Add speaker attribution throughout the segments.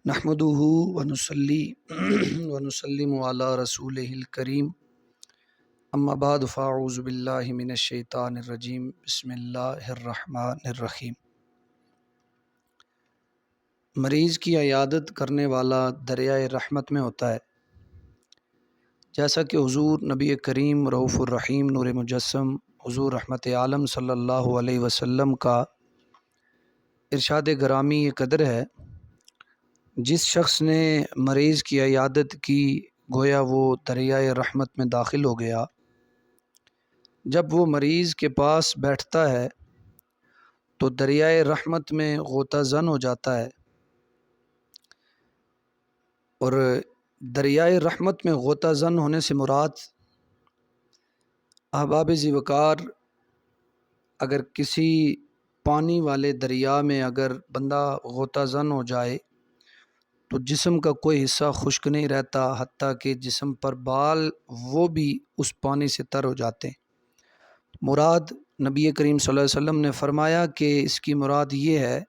Speaker 1: نحمدہ ونصلی ونسلم علی رسولہ الکریم اما بعد فاعوذ باللہ من الشیطان الرجیم بسم اللہ الرحمن الرحیم۔ مریض کی عیادت کرنے والا دریائے رحمت میں ہوتا ہے، جیسا کہ حضور نبی کریم رؤوف الرحیم نور مجسم حضور رحمت عالم صلی اللہ علیہ وسلم کا ارشاد گرامی یہ قدر ہے، جس شخص نے مریض کی عیادت کی گویا وہ دریائے رحمت میں داخل ہو گیا۔ جب وہ مریض کے پاس بیٹھتا ہے تو دریائے رحمت میں غوطہ زن ہو جاتا ہے، اور دریائے رحمت میں غوطہ زن ہونے سے مراد احباب ذی وقار اگر کسی پانی والے دریا میں اگر بندہ غوطہ زن ہو جائے تو جسم کا کوئی حصہ خشک نہیں رہتا، حتیٰ کہ جسم پر بال وہ بھی اس پانی سے تر ہو جاتے ہیں۔ مراد نبی کریم صلی اللہ علیہ وسلم نے فرمایا کہ اس کی مراد یہ ہے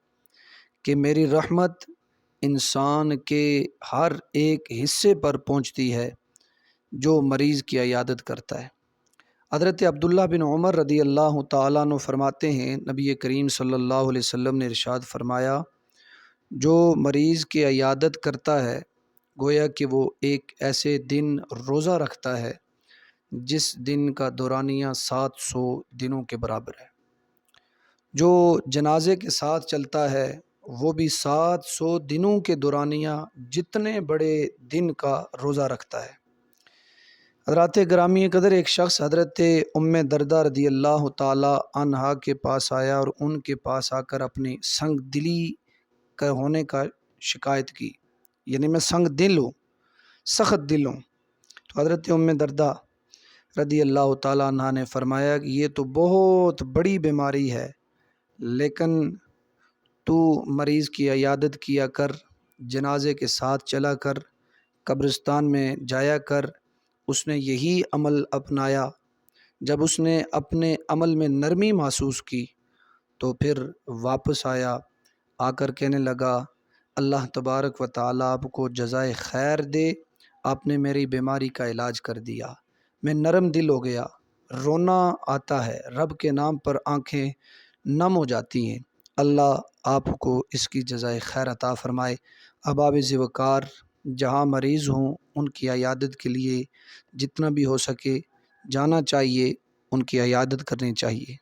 Speaker 1: کہ میری رحمت انسان کے ہر ایک حصے پر پہنچتی ہے جو مریض کی عیادت کرتا ہے۔ حضرت عبداللہ بن عمر رضی اللہ تعالیٰ عنہ فرماتے ہیں، نبی کریم صلی اللہ علیہ وسلم نے ارشاد فرمایا، جو مریض کی عیادت کرتا ہے گویا کہ وہ ایک ایسے دن روزہ رکھتا ہے جس دن کا دورانیہ 700 دنوں کے برابر ہے۔ جو جنازے کے ساتھ چلتا ہے وہ بھی 700 دنوں کے دورانیہ جتنے بڑے دن کا روزہ رکھتا ہے۔ حضرات گرامی قدر، ایک شخص حضرت ام دردہ رضی اللہ تعالی عنہا کے پاس آیا اور ان کے پاس آ کر اپنی سنگ دلی کا ہونے کا شکایت کی، یعنی میں سنگ دل ہوں، سخت دل ہوں۔ تو حضرت ام دردہ رضی اللہ تعالی عنہ نے فرمایا کہ یہ تو بہت بڑی بیماری ہے، لیکن تو مریض کی عیادت کیا کر، جنازے کے ساتھ چلا کر، قبرستان میں جایا کر۔ اس نے یہی عمل اپنایا۔ جب اس نے اپنے عمل میں نرمی محسوس کی تو پھر واپس آیا، آ کر کہنے لگا، اللہ تبارک و تعالیٰ آپ کو جزائے خیر دے، آپ نے میری بیماری کا علاج کر دیا، میں نرم دل ہو گیا، رونا آتا ہے، رب کے نام پر آنکھیں نم ہو جاتی ہیں۔ اللہ آپ کو اس کی جزائے خیر عطا فرمائے۔ احباب ذی وقار، جہاں مریض ہوں ان کی عیادت کے لیے جتنا بھی ہو سکے جانا چاہیے، ان کی عیادت کرنی چاہیے۔